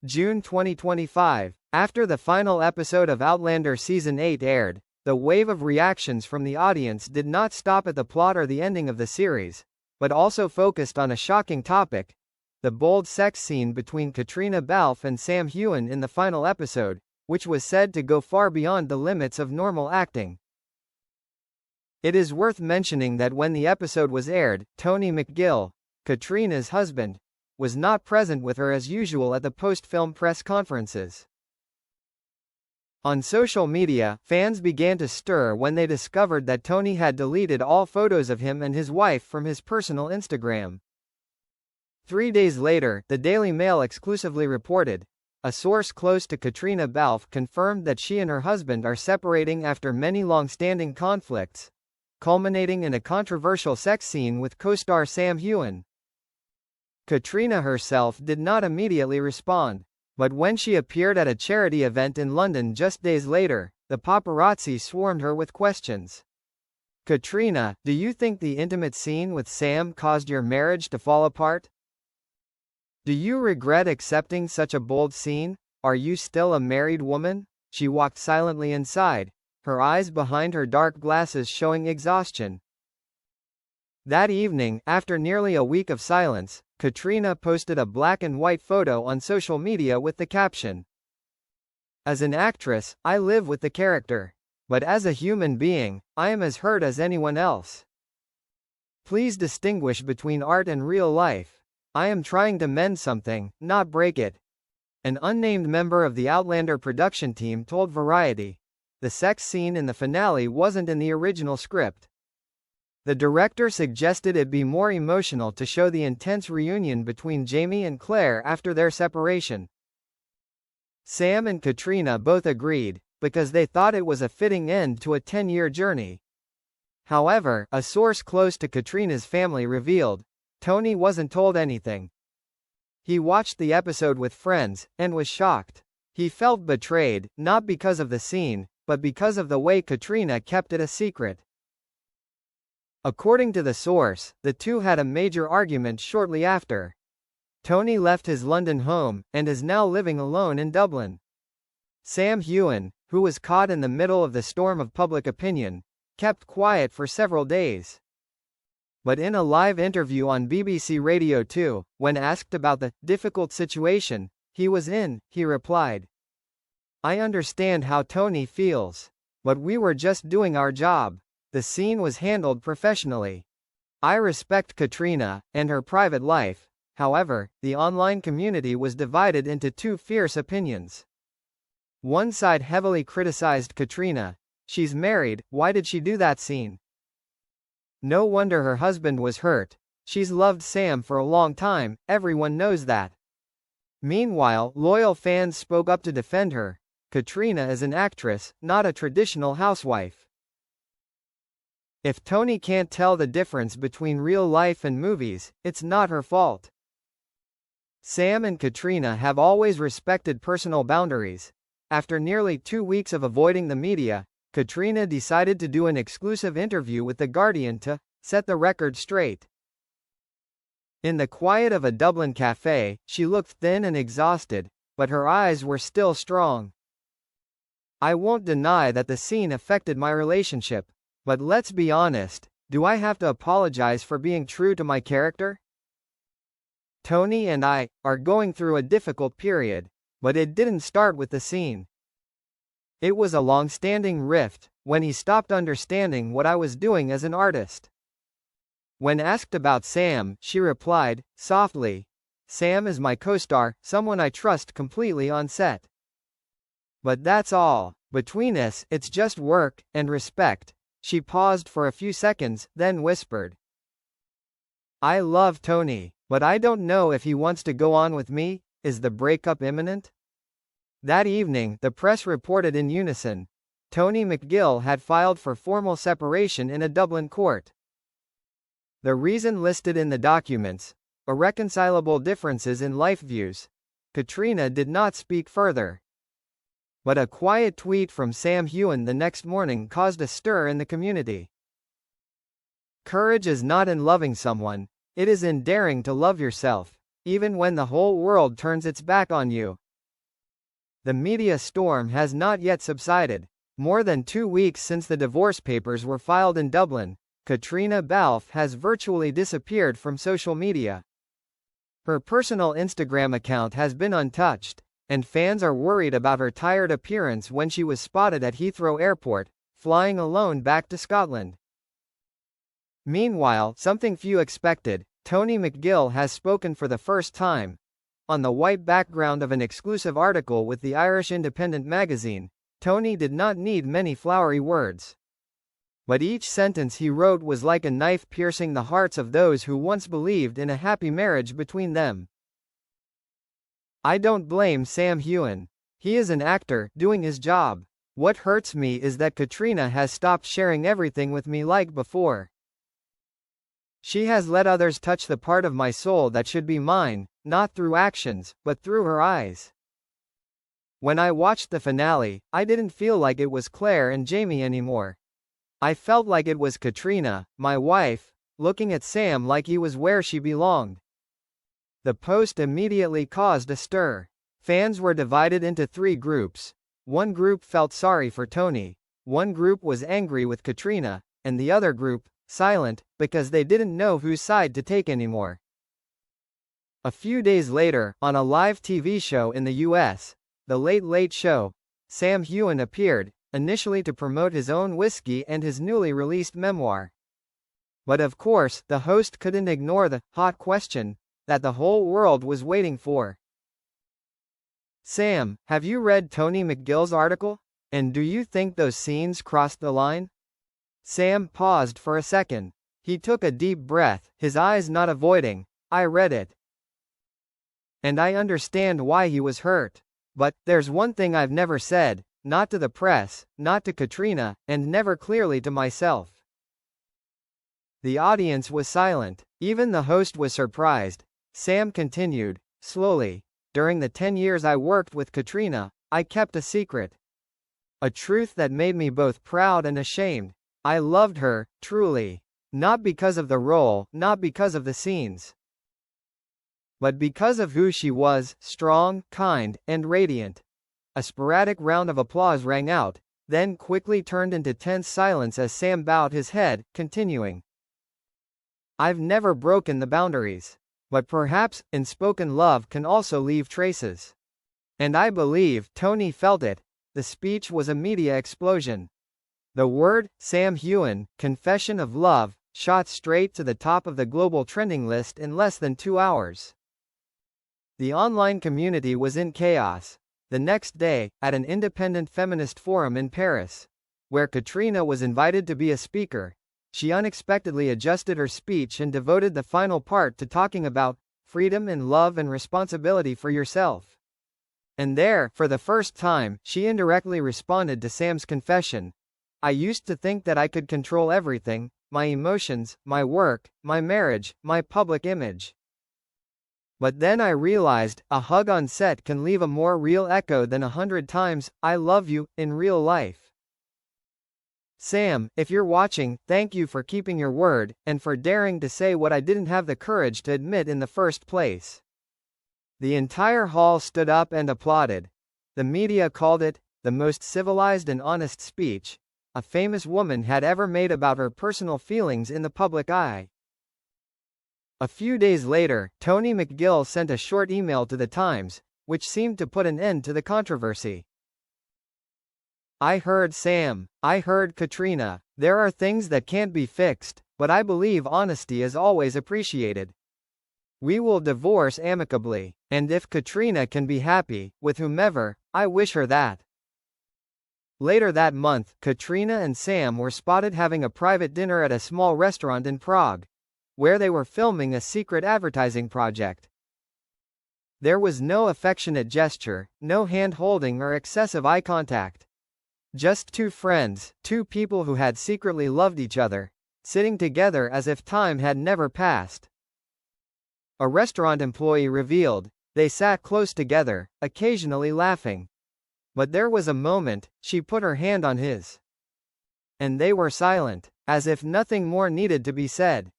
June 2025. After the final episode of Outlander Season 8 aired, the wave of reactions from the audience did not stop at the plot or the ending of the series, but also focused on a shocking topic: the bold sex scene between Caitriona Balfe and Sam Heughan in the final episode, which was said to go far beyond the limits of normal acting. It is worth mentioning that when the episode was aired, Tony McGill, Caitriona's husband, was not present with her as usual at the post-film press conferences. On social media, fans began to stir when they discovered that Tony had deleted all photos of him and his wife from his personal Instagram. 3 days later, the Daily Mail exclusively reported, a source close to Caitriona Balfe confirmed that she and her husband are separating after many long-standing conflicts, culminating in a controversial sex scene with co-star Sam Heughan. Caitriona herself did not immediately respond, but when she appeared at a charity event in London just days later, the paparazzi swarmed her with questions. Caitriona, do you think the intimate scene with Sam caused your marriage to fall apart? Do you regret accepting such a bold scene? Are you still a married woman? She walked silently inside, her eyes behind her dark glasses showing exhaustion. That evening, after nearly a week of silence, Caitriona posted a black and white photo on social media with the caption, "As an actress, I live with the character. But as a human being, I am as hurt as anyone else. Please distinguish between art and real life. I am trying to mend something, not break it." An unnamed member of the Outlander production team told Variety, the sex scene in the finale wasn't in the original script. The director suggested it be more emotional to show the intense reunion between Jamie and Claire after their separation. Sam and Caitriona both agreed, because they thought it was a fitting end to a 10-year journey. However, a source close to Caitriona's family revealed, Tony wasn't told anything. He watched the episode with friends, and was shocked. He felt betrayed, not because of the scene, but because of the way Caitriona kept it a secret. According to the source, the two had a major argument shortly after. Tony left his London home, and is now living alone in Dublin. Sam Heughan, who was caught in the middle of the storm of public opinion, kept quiet for several days. But in a live interview on BBC Radio 2, when asked about the difficult situation he was in, he replied, "I understand how Tony feels. But we were just doing our job. The scene was handled professionally. I respect Caitriona and her private life." However, the online community was divided into two fierce opinions. One side heavily criticized Caitriona. She's married, why did she do that scene? No wonder her husband was hurt. She's loved Sam for a long time, everyone knows that. Meanwhile, loyal fans spoke up to defend her. Caitriona is an actress, not a traditional housewife. If Tony can't tell the difference between real life and movies, it's not her fault. Sam and Caitriona have always respected personal boundaries. After nearly 2 weeks of avoiding the media, Caitriona decided to do an exclusive interview with The Guardian to set the record straight. In the quiet of a Dublin cafe, she looked thin and exhausted, but her eyes were still strong. "I won't deny that the scene affected my relationship. But let's be honest, do I have to apologize for being true to my character? Tony and I are going through a difficult period, but it didn't start with the scene. It was a long-standing rift, when he stopped understanding what I was doing as an artist." When asked about Sam, she replied, softly, "Sam is my co-star, someone I trust completely on set. But that's all. Between us, it's just work and respect." She paused for a few seconds, then whispered, "I love Tony, but I don't know if he wants to go on with me. Is the breakup imminent?" That evening, the press reported in unison. Tony McGill had filed for formal separation in a Dublin court. The reason listed in the documents: irreconcilable differences in life views. Caitriona did not speak further. But a quiet tweet from Sam Heughan the next morning caused a stir in the community. "Courage is not in loving someone, it is in daring to love yourself, even when the whole world turns its back on you." The media storm has not yet subsided. More than 2 weeks since the divorce papers were filed in Dublin, Caitriona Balfe has virtually disappeared from social media. Her personal Instagram account has been untouched, and fans are worried about her tired appearance when she was spotted at Heathrow Airport, flying alone back to Scotland. Meanwhile, something few expected, Tony McGill has spoken for the first time. On the white background of an exclusive article with the Irish Independent magazine, Tony did not need many flowery words. But each sentence he wrote was like a knife piercing the hearts of those who once believed in a happy marriage between them. I don't blame Sam Heughan. He is an actor, doing his job. What hurts me is that Caitriona has stopped sharing everything with me like before. She has let others touch the part of my soul that should be mine, not through actions, but through her eyes. When I watched the finale, I didn't feel like it was Claire and Jamie anymore. I felt like it was Caitriona, my wife, looking at Sam like he was where she belonged. The post immediately caused a stir. Fans were divided into 3 groups. One group felt sorry for Tony, one group was angry with Caitriona, and the other group, silent, because they didn't know whose side to take anymore. A few days later, on a live TV show in the US, The Late Late Show, Sam Heughan appeared, initially to promote his own whiskey and his newly released memoir. But of course, the host couldn't ignore the hot question that the whole world was waiting for. Sam, have you read Tony McGill's article? And do you think those scenes crossed the line? Sam paused for a second. He took a deep breath, his eyes not avoiding. I read it. And I understand why he was hurt. But, there's one thing I've never said, not to the press, not to Caitriona, and never clearly to myself. The audience was silent. Even the host was surprised. Sam continued, slowly. During the 10 years I worked with Caitriona, I kept a secret. A truth that made me both proud and ashamed. I loved her, truly. Not because of the role, not because of the scenes. But because of who she was, strong, kind, and radiant. A sporadic round of applause rang out, then quickly turned into tense silence as Sam bowed his head, continuing. I've never broken the boundaries. But perhaps, unspoken love can also leave traces. And I believe Tony felt it. The speech was a media explosion. The word, Sam Heughan, confession of love, shot straight to the top of the global trending list in less than 2 hours. The online community was in chaos. The next day, at an independent feminist forum in Paris, where Caitriona was invited to be a speaker, she unexpectedly adjusted her speech and devoted the final part to talking about freedom and love and responsibility for yourself. And there, for the first time, she indirectly responded to Sam's confession. I used to think that I could control everything, my emotions, my work, my marriage, my public image. But then I realized, a hug on set can leave a more real echo than 100 times, I love you, in real life. Sam, if you're watching, thank you for keeping your word, and for daring to say what I didn't have the courage to admit in the first place. The entire hall stood up and applauded. The media called it, the most civilized and honest speech a famous woman had ever made about her personal feelings in the public eye. A few days later, Tony McGill sent a short email to the Times, which seemed to put an end to the controversy. I heard Sam. I heard Caitriona. There are things that can't be fixed, but I believe honesty is always appreciated. We will divorce amicably, and if Caitriona can be happy, with whomever, I wish her that. Later that month, Caitriona and Sam were spotted having a private dinner at a small restaurant in Prague, where they were filming a secret advertising project. There was no affectionate gesture, no hand-holding or excessive eye contact. Just 2 friends, 2 people who had secretly loved each other, sitting together as if time had never passed. A restaurant employee revealed, they sat close together, occasionally laughing. But there was a moment, she put her hand on his. And they were silent, as if nothing more needed to be said.